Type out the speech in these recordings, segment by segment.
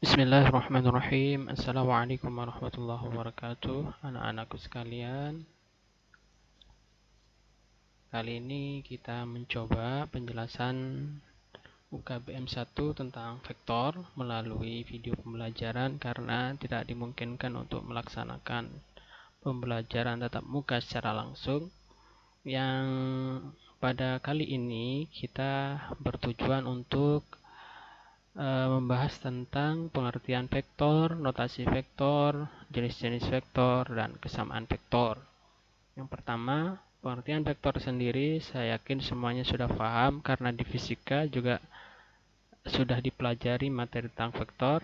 Bismillahirrahmanirrahim. Assalamualaikum warahmatullahi wabarakatuh. Anak-anakku sekalian, kali ini kita mencoba penjelasan UKBM 1 tentang vektor melalui video pembelajaran karena tidak dimungkinkan untuk melaksanakan pembelajaran tatap muka secara langsung. Yang pada kali ini kita bertujuan untuk membahas tentang pengertian vektor, notasi vektor, jenis-jenis vektor, dan kesamaan vektor. Yang pertama, pengertian vektor sendiri saya yakin semuanya sudah paham karena di fisika juga sudah dipelajari materi tentang vektor,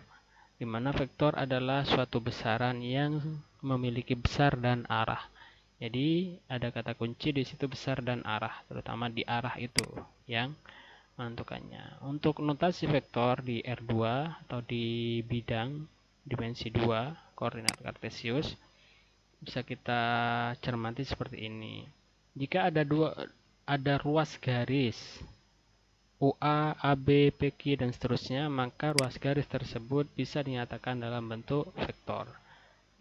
di mana vektor adalah suatu besaran yang memiliki besar dan arah. Jadi ada kata kunci di situ besar dan arah, terutama di arah itu yang menentukannya. Untuk notasi vektor di R2 atau di bidang dimensi 2 koordinat kartesius bisa kita cermati seperti ini. Jika ada ruas garis OA, AB, PQ dan seterusnya, maka ruas garis tersebut bisa dinyatakan dalam bentuk vektor.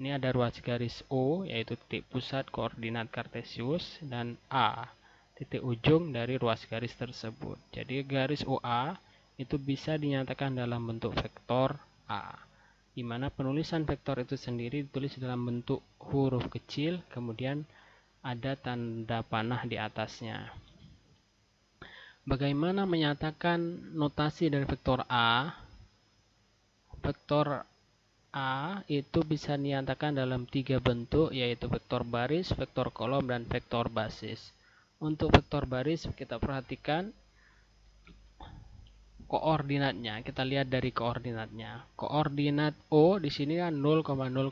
Ini ada ruas garis O, yaitu titik pusat koordinat kartesius, dan A, titik ujung dari ruas garis tersebut. Jadi garis OA itu bisa dinyatakan dalam bentuk vektor A, di mana penulisan vektor itu sendiri ditulis dalam bentuk huruf kecil, kemudian ada tanda panah di atasnya. Bagaimana menyatakan notasi dari vektor A? Vektor A itu bisa dinyatakan dalam 3 bentuk, yaitu vektor baris, vektor kolom, dan vektor basis. Untuk vektor baris kita perhatikan koordinatnya. Kita lihat dari koordinatnya. Koordinat O di sini kan 0,0,0.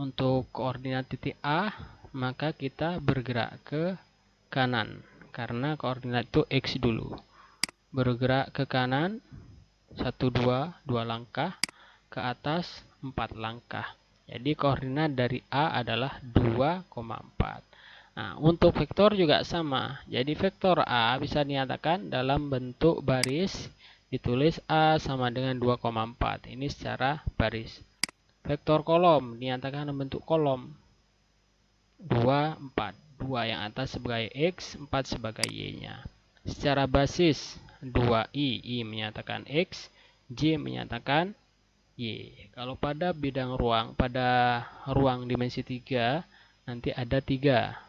Untuk koordinat titik A, maka kita bergerak ke kanan karena koordinat itu X dulu. Bergerak ke kanan 1, 2 langkah, ke atas 4 langkah. Jadi koordinat dari A adalah 2,4. Nah, untuk vektor juga sama. Jadi vektor A bisa dinyatakan dalam bentuk baris, ditulis A sama dengan 2,4. Ini secara baris. Vektor kolom dinyatakan dalam bentuk kolom 2, 4. 2 yang atas sebagai X, 4 sebagai Y-nya. Secara basis 2I, I menyatakan X, J menyatakan Y. Kalau pada bidang ruang, pada ruang dimensi 3, nanti ada 3.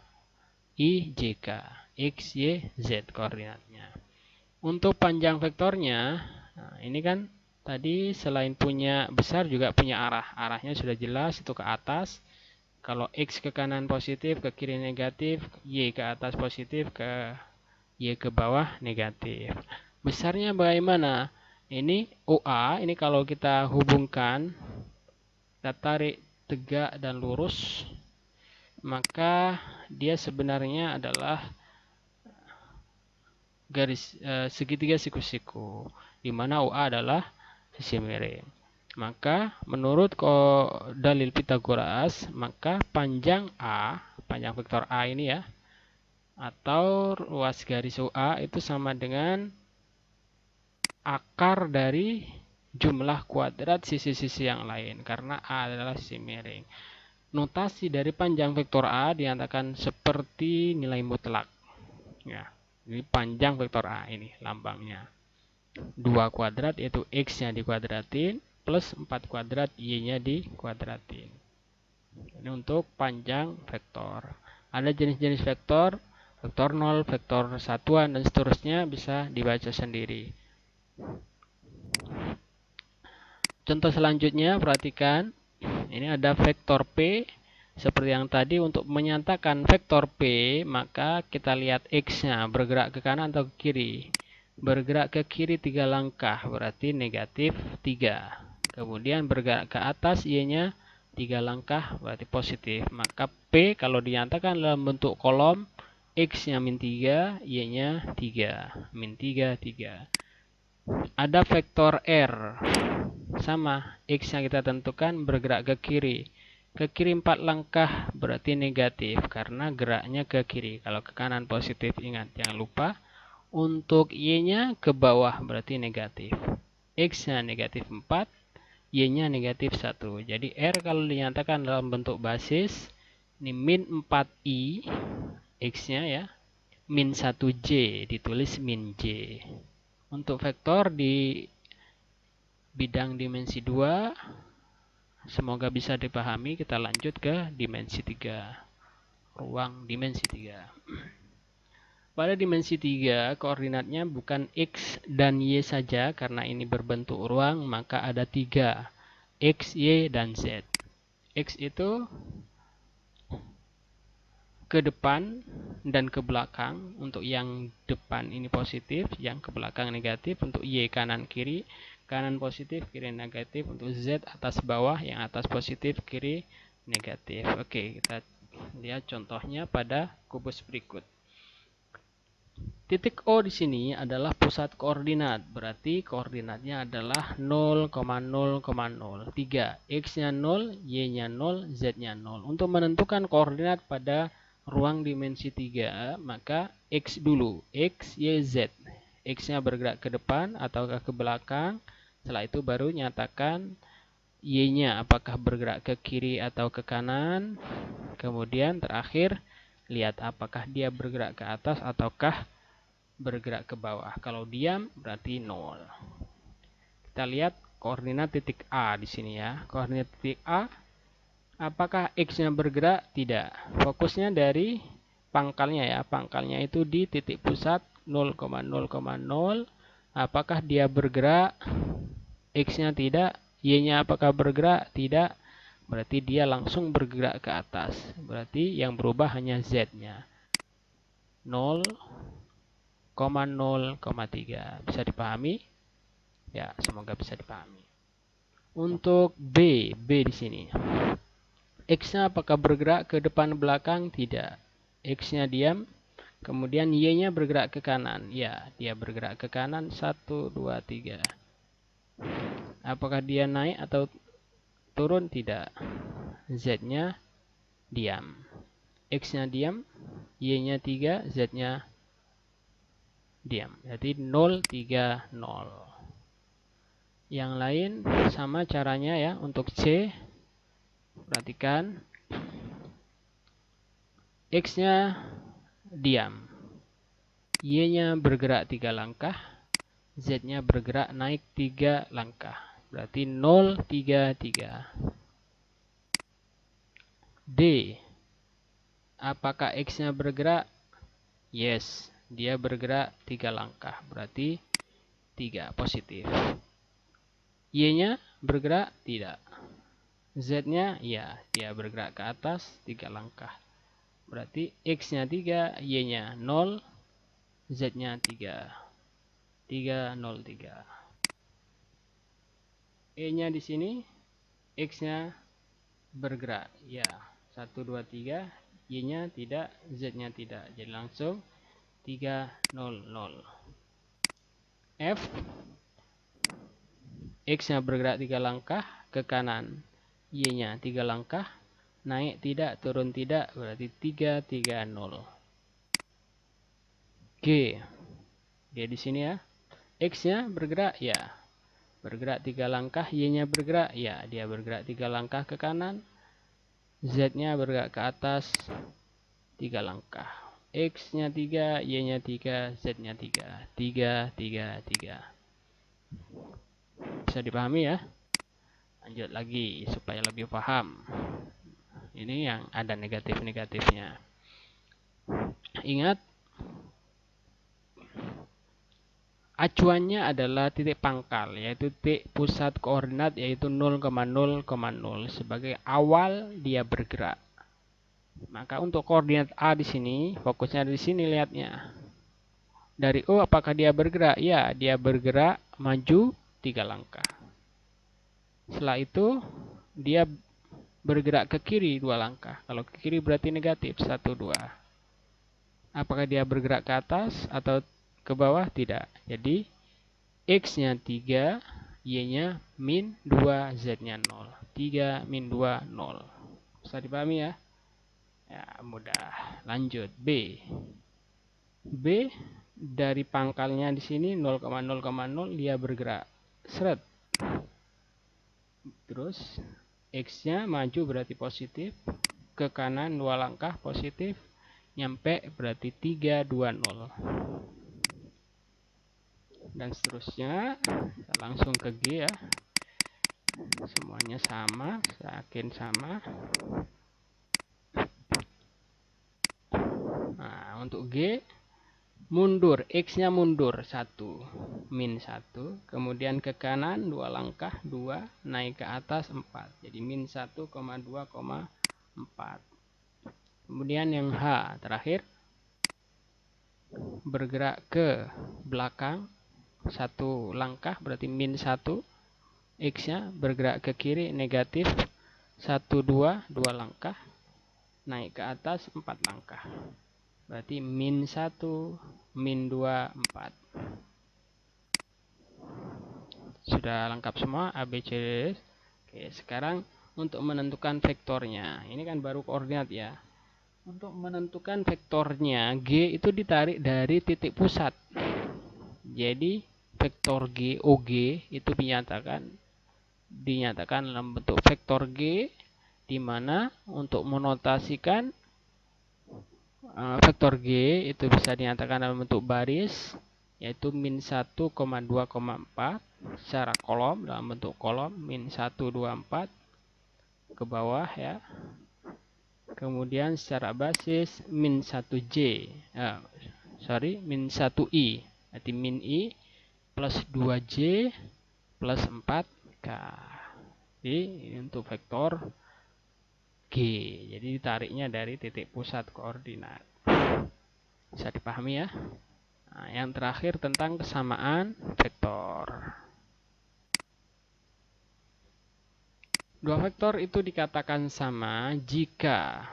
I, J, K. X, Y, Z koordinatnya. Untuk panjang vektornya, nah ini kan tadi selain punya besar juga punya arah. Arahnya sudah jelas, itu ke atas. Kalau X ke kanan positif, ke kiri negatif, Y ke atas positif, ke Y ke bawah negatif. Besarnya bagaimana? Ini OA, ini kalau kita hubungkan, kita tarik tegak dan lurus, maka dia sebenarnya adalah garis segitiga siku-siku, di mana OA adalah sisi miring. Maka menurut dalil Pitagoras, maka panjang A, panjang vektor A ini ya, atau ruas garis OA itu sama dengan akar dari jumlah kuadrat sisi-sisi yang lain, karena A adalah sisi miring. Notasi dari panjang vektor A dinyatakan seperti nilai mutlak. Ya, ini panjang vektor A ini lambangnya. 2 kuadrat yaitu X-nya dikuadratin, plus 4 kuadrat Y-nya dikuadratin. Ini untuk panjang vektor. Ada jenis-jenis vektor, vektor 0, vektor satuan, dan seterusnya bisa dibaca sendiri. Contoh selanjutnya, perhatikan. Ini ada vektor P. Seperti yang tadi, untuk menyatakan vektor P, maka kita lihat X-nya bergerak ke kanan atau ke kiri. Bergerak ke kiri 3 langkah, berarti negatif 3. Kemudian bergerak ke atas, Y-nya 3 langkah, berarti positif. Maka P kalau dinyatakan dalam bentuk kolom, X-nya min 3, Y-nya 3. Min 3, 3. Ada vektor R. Sama, X yang kita tentukan bergerak ke kiri. Ke kiri 4 langkah berarti negatif karena geraknya ke kiri. Kalau ke kanan positif, ingat jangan lupa. Untuk Y-nya ke bawah berarti negatif. X-nya negatif 4, Y-nya negatif 1. Jadi R kalau dinyatakan dalam bentuk basis, ini min 4i, X-nya ya, min 1J, ditulis min J. Untuk vektor di bidang dimensi 2, semoga bisa dipahami. Kita lanjut ke dimensi 3. Ruang dimensi 3. Pada dimensi 3, koordinatnya bukan X dan Y saja, karena ini berbentuk ruang, maka ada 3. X, Y, dan Z. X itu ke depan dan ke belakang. Untuk yang depan ini positif, yang ke belakang negatif. Untuk Y kanan kiri, kanan positif, kiri negatif. Untuk Z atas bawah, yang atas positif, kiri negatif. Oke, kita lihat contohnya pada kubus berikut. Titik O di sini adalah pusat koordinat, berarti koordinatnya adalah 0,0,0. 3, X-nya 0, Y-nya 0, Z-nya 0. Untuk menentukan koordinat pada ruang dimensi 3, maka X dulu, X, Y, Z. X-nya bergerak ke depan ataukah ke belakang. Setelah itu baru nyatakan Y-nya apakah bergerak ke kiri atau ke kanan. Kemudian terakhir, lihat apakah dia bergerak ke atas ataukah bergerak ke bawah. Kalau diam berarti 0. Kita lihat koordinat titik A di sini ya. Koordinat titik A, apakah X-nya bergerak? Tidak. Fokusnya dari pangkalnya ya. Pangkalnya itu di titik pusat 0,0,0. Apakah dia bergerak? X-nya tidak. Y-nya apakah bergerak? Tidak. Berarti dia langsung bergerak ke atas. Berarti yang berubah hanya Z-nya. 0,0,3. Bisa dipahami? Ya, semoga bisa dipahami. Untuk B di sini. X-nya apakah bergerak ke depan belakang? Tidak. X-nya diam. Kemudian Y-nya bergerak ke kanan. Ya, dia bergerak ke kanan. 1, 2, 3. Apakah dia naik atau turun? Tidak. Z-nya diam. X-nya diam. Y-nya 3. Z-nya diam. Jadi 0, 3, 0. Yang lain sama caranya ya. Untuk C, perhatikan. X-nya diam. Y-nya bergerak 3 langkah. Z-nya bergerak naik 3 langkah. Berarti 0, 3, 3. D. Apakah X-nya bergerak? Yes. Dia bergerak 3 langkah. Berarti 3 positif. Y-nya bergerak? Tidak. Z-nya? Ya. Dia bergerak ke atas 3 langkah. Berarti X-nya 3, Y-nya 0, Z-nya 3. 3, 0, 3. E-nya di sini, X-nya bergerak. Ya. 1, 2, 3. Y-nya tidak, Z-nya tidak. Jadi langsung 3, 0, 0. F. X-nya bergerak 3 langkah ke kanan. Y-nya 3 langkah. Naik tidak, turun tidak. Berarti 3, 3, 0. G. G di sini ya. X-nya bergerak, ya. Bergerak 3 langkah. Y-nya bergerak, ya. Dia bergerak 3 langkah ke kanan. Z-nya bergerak ke atas 3 langkah. X-nya 3, Y-nya 3, Z-nya 3. 3, 3, 3. Bisa dipahami ya? Lanjut lagi supaya lebih paham. Ini yang ada negatif-negatifnya. Ingat, acuannya adalah titik pangkal, yaitu titik pusat koordinat, yaitu 0,0,0 sebagai awal dia bergerak. Maka untuk koordinat A di sini, fokusnya di sini lihatnya. Dari O apakah dia bergerak? Ya, dia bergerak maju 3 langkah. Setelah itu dia bergerak ke kiri 2 langkah. Kalau ke kiri berarti negatif 1, 2. Apakah dia bergerak ke atas atau ke bawah? Tidak. Jadi X-nya 3, Y-nya min 2, Z-nya 0. 3, min 2, 0. Bisa dipahami ya? Ya, mudah. Lanjut B. B dari pangkalnya di sini 0,0,0 dia bergerak. seret. Terus X-nya maju berarti positif, ke kanan 2 langkah positif, nyampe berarti 320. Dan seterusnya, kita langsung ke G ya. Semuanya sama, yakin sama. Nah, untuk G, mundur, X-nya mundur 1, min 1, kemudian ke kanan 2 langkah, 2, naik ke atas 4, jadi min 1,2,4. Kemudian yang H terakhir, bergerak ke belakang 1 langkah, berarti min 1, X-nya bergerak ke kiri negatif 1, 2, 2 langkah, naik ke atas 4 langkah. Berarti min 1, min 2, 4. Sudah lengkap semua A, B, C, D. Oke, sekarang untuk menentukan vektornya. Ini kan baru koordinat ya. Untuk menentukan vektornya, G itu ditarik dari titik pusat. Jadi vektor G, OG itu dinyatakan dalam bentuk vektor G, di mana untuk menotasikan vektor G itu bisa dinyatakan dalam bentuk baris, yaitu min 1,2,4 secara kolom, dalam bentuk kolom min 1, 2, 4 ke bawah ya. Kemudian secara basis min 1J, min 1I, berarti min I plus 2J plus 4K. Jadi ini untuk vektor G. Jadi ditariknya dari titik pusat koordinat. Bisa dipahami ya. Nah, yang terakhir tentang kesamaan vektor. Dua vektor itu dikatakan sama jika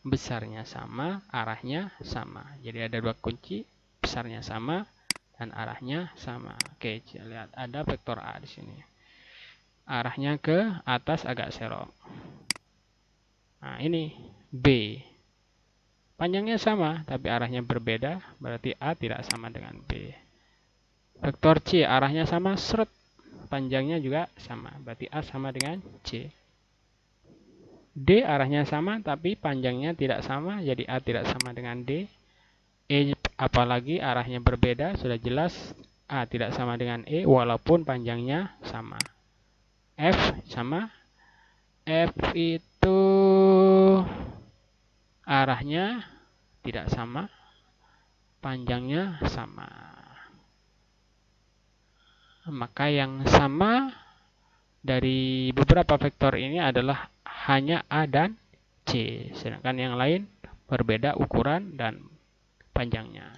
besarnya sama, arahnya sama. Jadi ada dua kunci, besarnya sama dan arahnya sama. Oke, lihat ada vektor A di sini. Arahnya ke atas agak serong. Nah, ini B. Panjangnya sama, tapi arahnya berbeda, berarti A tidak sama dengan B. Vektor C, arahnya sama, seret. Panjangnya juga sama, berarti A sama dengan C. D arahnya sama, tapi panjangnya tidak sama, jadi A tidak sama dengan D. E apalagi arahnya berbeda, sudah jelas A tidak sama dengan E, walaupun panjangnya sama. F sama, F itu arahnya tidak sama, panjangnya sama. Maka yang sama dari beberapa vektor ini adalah hanya A dan C, sedangkan yang lain berbeda ukuran dan panjangnya.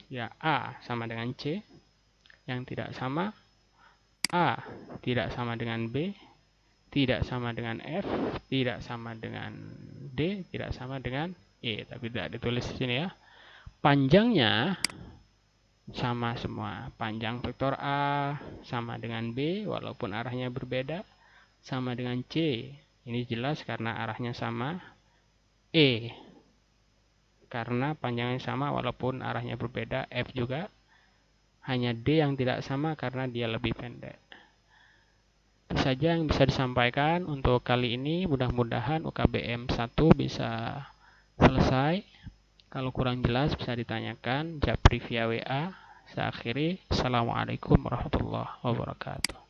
Ya, A sama dengan C, yang tidak sama A tidak sama dengan B, tidak sama dengan F, tidak sama dengan D, tidak sama dengan E, tapi tidak ditulis di sini ya. Panjangnya sama semua. Panjang vektor A sama dengan B walaupun arahnya berbeda, sama dengan C. Ini jelas karena arahnya sama. E karena panjangnya sama walaupun arahnya berbeda. F juga. Hanya D yang tidak sama karena dia lebih pendek. Itu saja yang bisa disampaikan untuk kali ini. Mudah-mudahan UKBM 1 bisa selesai. Kalau kurang jelas bisa ditanyakan, japri via WA. Saya akhiri. Assalamualaikum warahmatullahi wabarakatuh.